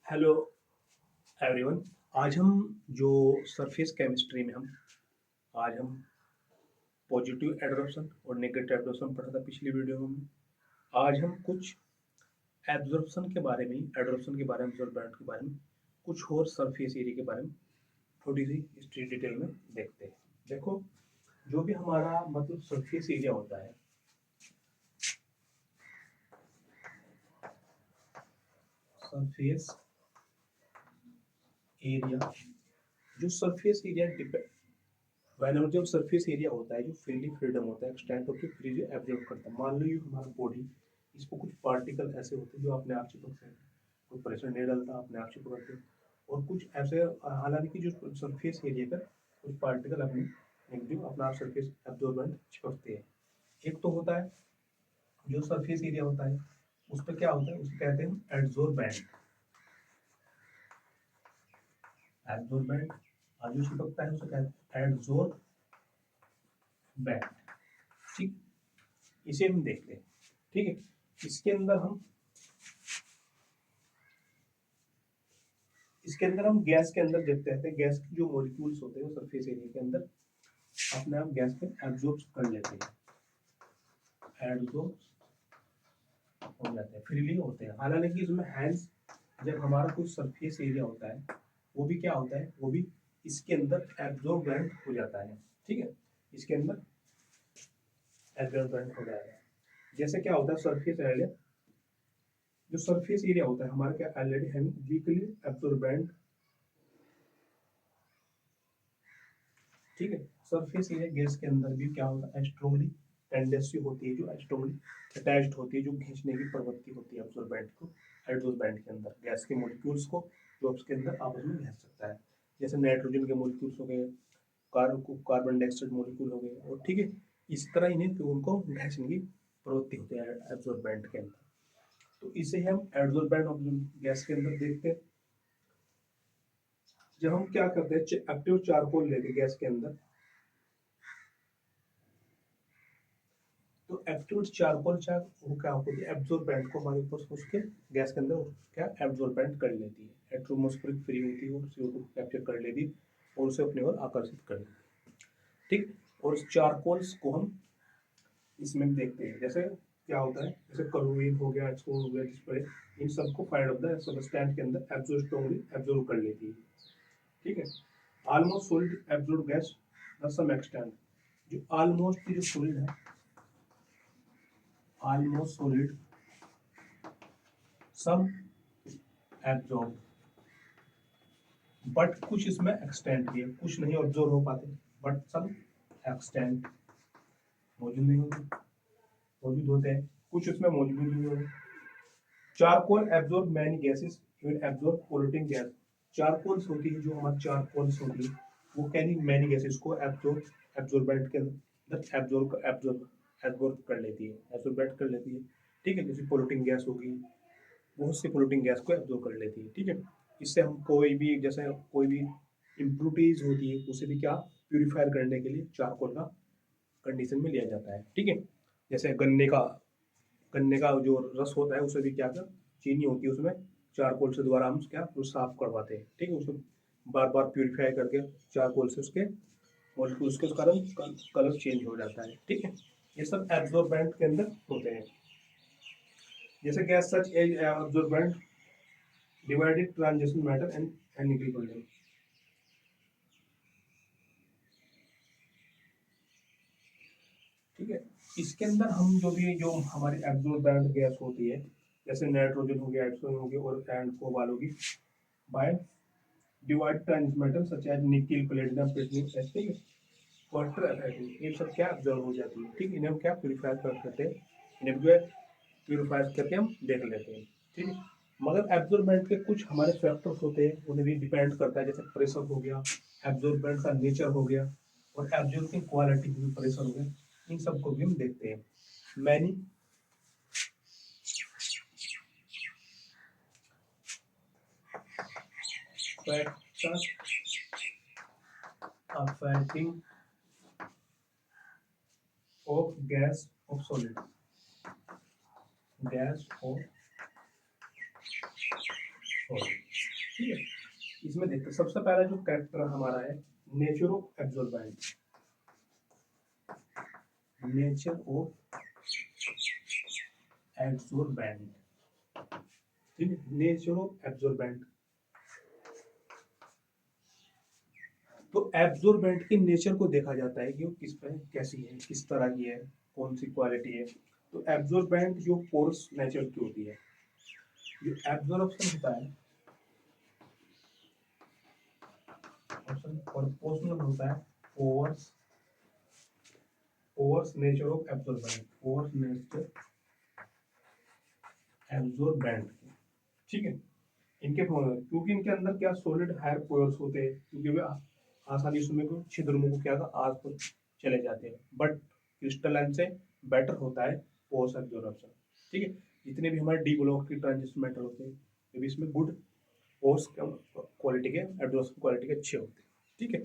Hello everyone. आज हम जो सरफेस केमिस्ट्री में आज हम पॉजिटिव एब्जॉर्प्शन और नेगेटिव एब्जॉर्प्शन पढ़ा था पिछली वीडियो में। आज हम कुछ एब्जॉर्प्शन के बारे में एब्जॉर्प्शन के बारे में एब्जॉर्बेंट के बारे में कुछ और सरफेस एरिया के बारे में थोड़ी सी हिस्ट्री डिटेल में देखते हैं। देखो, जो भी हमारा मतलब सरफेस एरिया होता है, सरफेस एरिया, जो सरफेस एरिया वैन जब सरफेस एरिया होता है जो फ्रीली फ्रीडम होता है, एक्सटेंड होकर फ्रीली एब्जॉर्ब करता है। मान लो ये हमारा बॉडी, इसको कुछ पार्टिकल ऐसे होते हैं जो अपने आप चिपकते हैं, कोई प्रेशर नहीं डालता, अपने आप चिपकते हैं। और कुछ ऐसे, हालांकि जो सरफेस एरिया पर कुछ पार्टिकल अपने नेगेटिव अपना आप सरफेस एब्जॉर्बेंट चिपकते हैं। एक तो होता है जो सरफेस एरिया होता है उस पर क्या होता है, उसको कहते हैं एड्सोर्बेंट। एब्जॉर्बेंट और जो चिपकता है उसे कहते हैं एड्सोर्बेंट। ठीक, इसे हम देखते हैं। ठीक है, इसके अंदर हम गैस के अंदर देखते हैं, गैस के जो मॉलिक्यूल्स होते हैं वो सरफेस एरिया के अंदर अपने आप गैस पे एब्जॉर्ब कर लेते हैं, एब्जॉर्ब हो जाते हैं, फ्रीली होते हैं। हालांकि इसमें हैंस जब हमारा कोई सरफेस एरिया होता है वो भी क्या होता है, वो भी इसके अंदर एब्जॉर्बेंट हो जाता है। ठीक है, इसके अंदर एब्जॉर्बेंट हो जाएगा। जैसे क्या होता है सरफेस एरिया, जो सरफेस एरिया होता है हमारा क्या ऑलरेडी है वीकली एब्जॉर्बेंट। ठीक है, सरफेस एरिया गैस के अंदर भी क्या होता है, स्ट्रॉन्गली टेंडेंसी होती है, जो स्ट्रॉन्गली अटैच्ड होती है, जो खींचने की प्रवृत्ति होती है एब्जॉर्बेंट को, एब्जॉर्बेंट के अंदर गैस के मॉलिक्यूल्स को जो उसके अंदर आपस में घिस सकता है। जैसे नाइट्रोजन के मॉलिक्यूल्स हो गए, कार्बन डाइऑक्साइड मॉलिक्यूल हो गए, और ठीक है इस तरह इन्हें तो उनको घिसने की प्रवृत्ति होती है एब्जॉर्बेंट के अंदर। तो इसे हम एब्जॉर्बेंट ऑफ गैस के अंदर देखते हैं। जब हम क्या करते हैं, एक्टिव चारकोल लेते गैस के अंदर, तो एक्टिव चारकोल वो क्या होती है, एब्जॉर्बेंट को हमारे ऊपर उसके गैस के अंदर क्या एब्जॉर्बेंट कर लेती है, एटमॉस्फेरिक फ्री होती है और CO2 कैप्चर कर लेती है और उसे अपने ओर आकर्षित कर लेती है। ठीक, और इस चारकोल्स को हम इसमें देखते हैं। जैसे क्या होता है, जैसे क्लोरीन हो गया, एक्सपोज हो गया, जिसपे इन सबको फाइंड ऑफ द सबस्टेंस के अंदर एब्जॉर्ब कर लेती है। ठीक है, almost solid absorb gas the some extent, जो ऑलमोस्ट जो सॉलिड है, almost solid some absorb, but कुछ इसमें एक्सटेंट भी है, कुछ नहीं ऑब्जॉर्व हो पाते, बट सम एक्सटेंट मौजूद नहीं होते, मौजूद होते हैं, कुछ इसमें मौजूद नहीं होते। Charcoal absorb many gases, even absorb polluting gas. Charcoals होती है, जो हमारी चारकोल्स होती है वो कैनी मैनी गैसेस को एब्जॉर्बेंट के अंदर एब्जॉर्ब कर लेती है, एब्जॉर्बेट कर लेती है। ठीक है, जैसे पोल्यूटिंग गैस होगी, बहुत सी पोल्यूटिंग गैस को एब्जॉर्ब कर लेती है। ठीक है, इससे हम कोई भी, जैसे कोई भी इम्प्यूरिटीज होती है उसे भी क्या प्यूरिफायर करने के लिए चारकोल का कंडीशन में लिया जाता है। ठीक है, जैसे गन्ने का जो रस होता है उसे भी क्या कर, चीनी होती है उसमें, चारकोल से द्वारा हम क्या वो साफ करवाते हैं। ठीक है, उसको बार बार प्यूरिफाई करके चारकोल से उसके मॉलिक्यूल्स के कारण कलर चेंज हो जाता है। ठीक है, ये सब एब्जॉर्बेंट के अंदर होते हैं। जैसे gas such as absorbent divided transition matter and equilibrium. ठीक है, इसके अंदर हम जो हमारी एब्जॉर्बेंट गैस होती है, जैसे नाइट्रोजन हो गया, ऑक्सीजन हो गया और एंड कोबाल होगी, by divide transition metal such as nickel, platinum, platinum, ठीक है, वाटर, ये सब क्या एब्जॉर्ब हो जाती है। ठीक, इन्हें हम क्या प्यूरिफाई कर सकते हैं, इन्हें प्यूरिफाई करके हम देख लेते हैं। ठीक है, मगर एब्जॉर्बेंट के कुछ हमारे फैक्टर्स होते हैं, उन्हें भी डिपेंड करता है, जैसे प्रेशर हो गया, एब्जॉर्बेंट का नेचर हो गया, और एब्जॉर्बिंग क्वालिटी भी, प्रेशर हो गया, इन सबको भी हम देखते हैं। Many factors affecting of gas of solid, gas of ठीक है, इसमें देखते हैं सबसे पहला जो कैरेक्टर हमारा है nature of absorbent. Nature of absorbent, ठीक है, नेचर ऑफ एब्जॉर्बेंट। तो एब्जॉर्बेंट के नेचर को देखा जाता है कि वो किस पे कैसी है, किस तरह की है, कौन सी क्वालिटी है। तो एब्जॉर्बेंट जो पोर्स नेचर की होती है, जो एब्जॉर्प्शन होता है प्रोपोर्शनल होता है overs overs nature of absorbent, overs nature absorbent, ठीक है। इनके क्योंकि इनके अंदर क्या सॉलिड हायर पोर्स होते हैं, क्योंकि वे आसानी से को छिद्रों को क्या आस पर चले जाते हैं, बट क्रिस्टलाइन से बेटर होता है पोर्स एब्जॉर्प्शन, ठीक है। जितने भी हमारे डी ब्लॉक की ट्रांजिशन मेटल होते हैं, ये भी इसमें गुड पोर्स क्वालिटी के एब्जॉर्प्शन क्वालिटी के अच्छे होते हैं, ठीक है।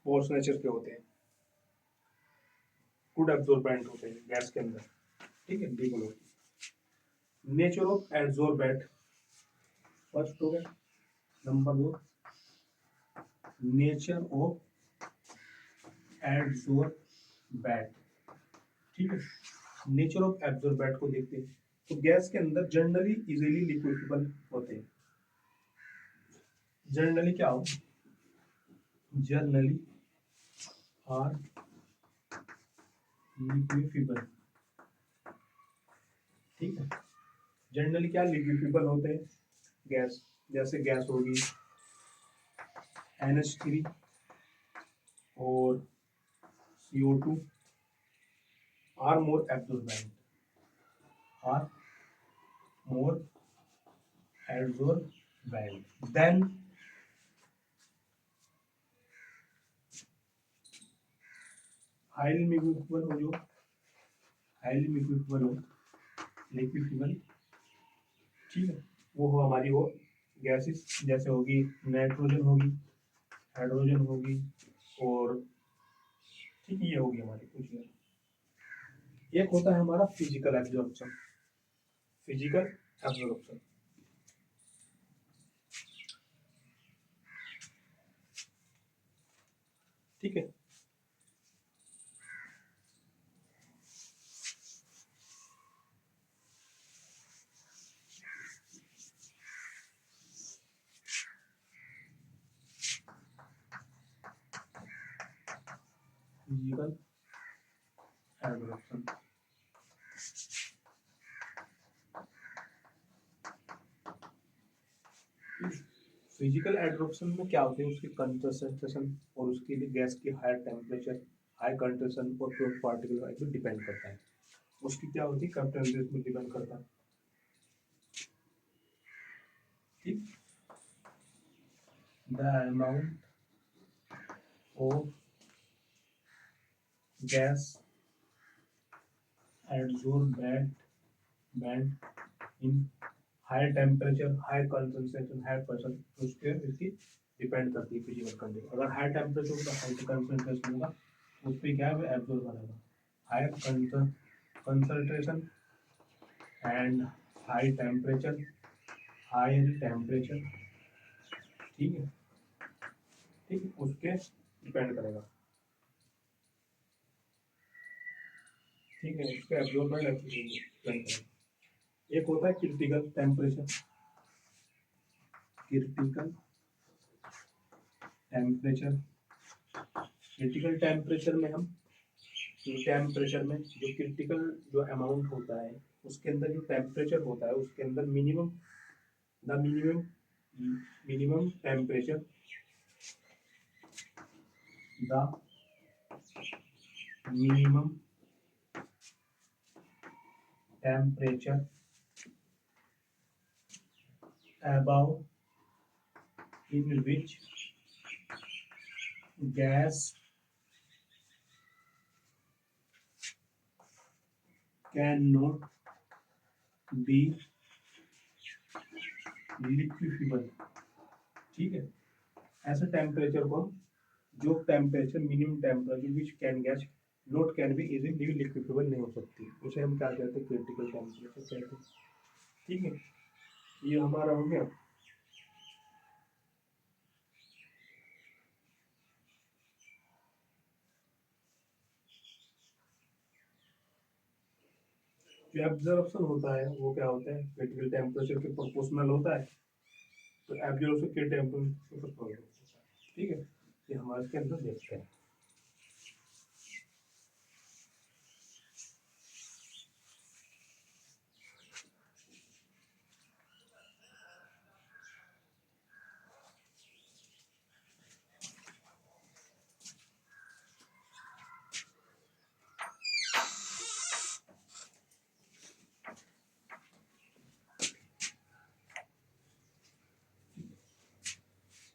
पोर्स नेचर के होते हैं, गुड एब्जॉर्बेंट होते हैं गैस के अंदर, ठीक है, D block. Nature of absorbent first हो गया। नंबर 2 नेचर ऑफ एब्जॉर्बेंट, ठीक है। नेचर ऑफ एब्जॉर्बेंट को देखते हैं, तो गैस के अंदर जनरली इजीली लिक्विडेबल होते हैं। जनरली क्या हो, जनरली आर लिक्विडेबल, ठीक है। जनरली क्या लिक्विडेबल होते हैं गैस, जैसे गैस होगी NH3 और CO2 are more absorbent, are more absorbent then highly liquefiable हो, जो हाईली लिक्विडेबल हो, लिक्विडेबल, ठीक है, वो हो हमारी वो गैसेस, जैसे होगी नाइट्रोजन होगी, हाइड्रोजन होगी, और ठीक ये होगी हमारी कुछ नहीं। एक होता है हमारा फिजिकल एब्जॉर्प्शन, फिजिकल एब्जॉर्प्शन, ठीक है। फिजिकल एब्जॉर्प्शन, फिजिकल एब्जॉर्प्शन में क्या होते हैं, उसकी कंसंट्रेशन और उसके लिए गैस की हाई टेम्परेचर, हाई कंसंट्रेशन और पार्टिकल वाइज पे डिपेंड करता है। उसकी क्या होती है, टेम्परेचर में डिपेंड करता है, ठीक। The amount of gas absorbent in high temperature, high concentration, high pressure, उसके इसकी डिपेंड करती है फिजिकल कंडीशन। अगर हाई टेम्परेचर होगा, हाई कंसंट्रेशन होगा, उस पर क्या है एब्जॉर्ब करेगा, high concentration and high temperature, high temperature, ठीक है, ठीक है, उसके डिपेंड करेगा, ठीक है, उसके एब्जॉर्बेंट डिपेंड करेगा। एक होता है critical temperature, critical temperature, critical temperature में हम टेम्परेचर में जो क्रिटिकल जो अमाउंट होता है, उसके अंदर जो टेम्परेचर होता है, उसके अंदर minimum the minimum minimum temperature, the minimum temperature above in which gas cannot be liquefiable, ठीक है। ऐसे टेम्परेचर को, जो temperature minimum temperature which can gas not can be easily liquefiable नहीं हो सकती, उसे हम क्या कहते हैं, क्रिटिकल टेम्परेचर कहते हैं, ठीक है। ये हमारा हो गया। जो एब्जॉर्प्शन होता है वो क्या होता है, क्रिटिकल टेम्परेचर के प्रोपोर्शनल होता है। तो एब्जॉर्प्शन के टेम्परेचर के प्रोपोर्शनल होता है। ठीक है, ये हमारे इसके अंदर देखते हैं।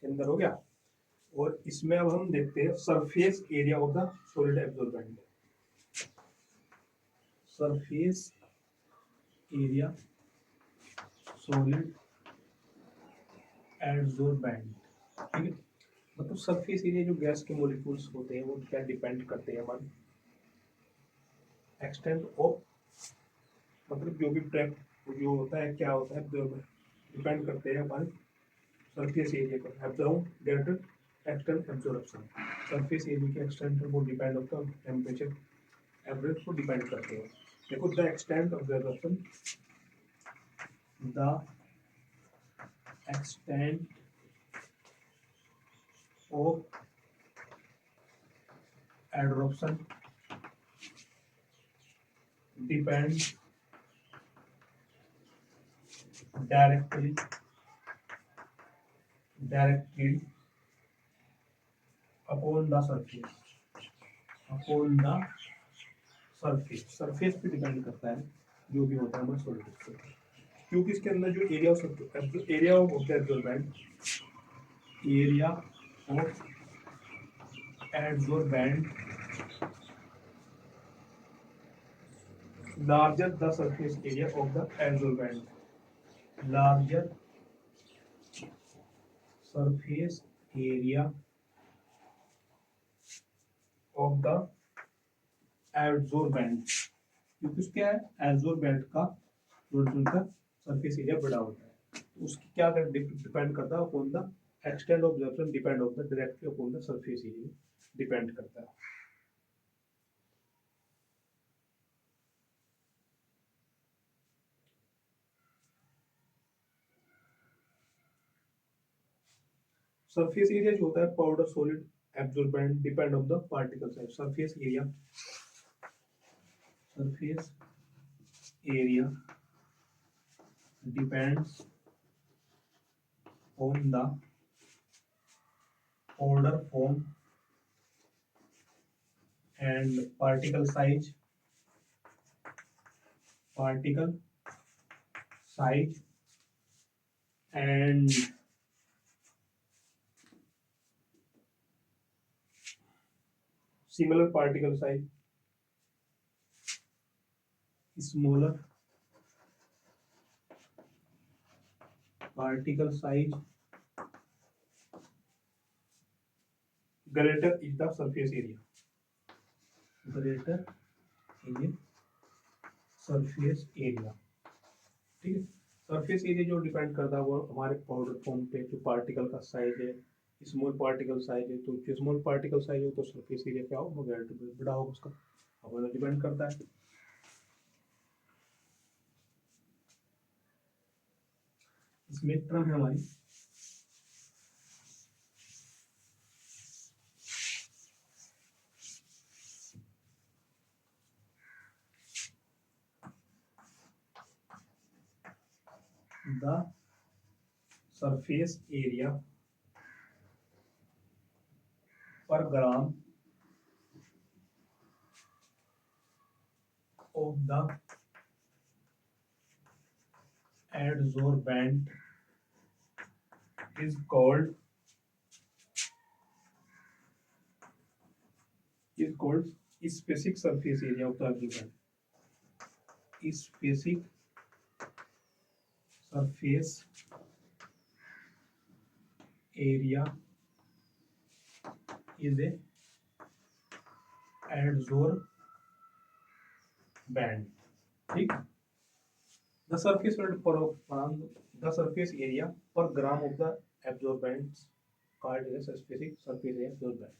अंदर हो गया। और इसमें अब हम देखते हैं surface area of the solid absorbent. Surface area solid absorbent. ठीक है, मतलब सरफेस एरिया जो गैस के मॉलिक्यूल्स होते हैं वो क्या डिपेंड करते हैं हमारे एक्सटेंट ऑफ, मतलब जो भी ट्रैप जो होता है क्या होता है डिपेंड करते हैं हमारे सरफेस एरिया पर। Absorb greater extent absorption, surface area के एक्सटेंट पर वो डिपेंड होता है, टेम्परेचर एवरेज को डिपेंड करते हैं। देखो the extent of absorption, the extent of absorption depend directly upon the surface पे डिपेंड करता है जो भी होता है हमारे सॉलिड पे, क्योंकि इसके अंदर जो area of absorbent, area of absorbent larger the surface area of the absorbent, larger surface area of the absorbent, क्योंकि उसका एब्जॉर्बेंट का सरफेस एरिया बड़ा होता है, तो उसकी क्या डिपेंड करता है upon the extent of absorption, depend होता है directly upon the surface area, depend करता है। सरफेस एरिया जो होता है powder solid absorbent depend on the particle size. Surface area depends on the powder form and particle size and similar particle size, smaller particle size, greater is the surface area, greater is surface area। ठीक है, surface area जो depend करता है वो हमारे powder form पे जो particle का साइज है, स्मॉल पार्टिकल साइज है, तो जो स्मॉल पार्टिकल साइज हो तो सरफेस एरिया क्या होगा, बड़ा होगा, उसका अपना डिपेंड करता है। इसमें टर्म है हमारी the surface area per gram of the adsorbent is called specific surface area of the adsorbent, specific surface area is a adsorbent। ठीक, the surface area per the surface area per gram of the absorbents called as specific surface area absorbent.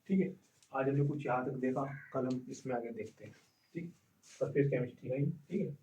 ठीक है, आज हमने कुछ यहाँ तक देखा, कल हम इसमें आगे देखते हैं। ठीक, सरफेस केमिस्ट्री का ही। ठीक है।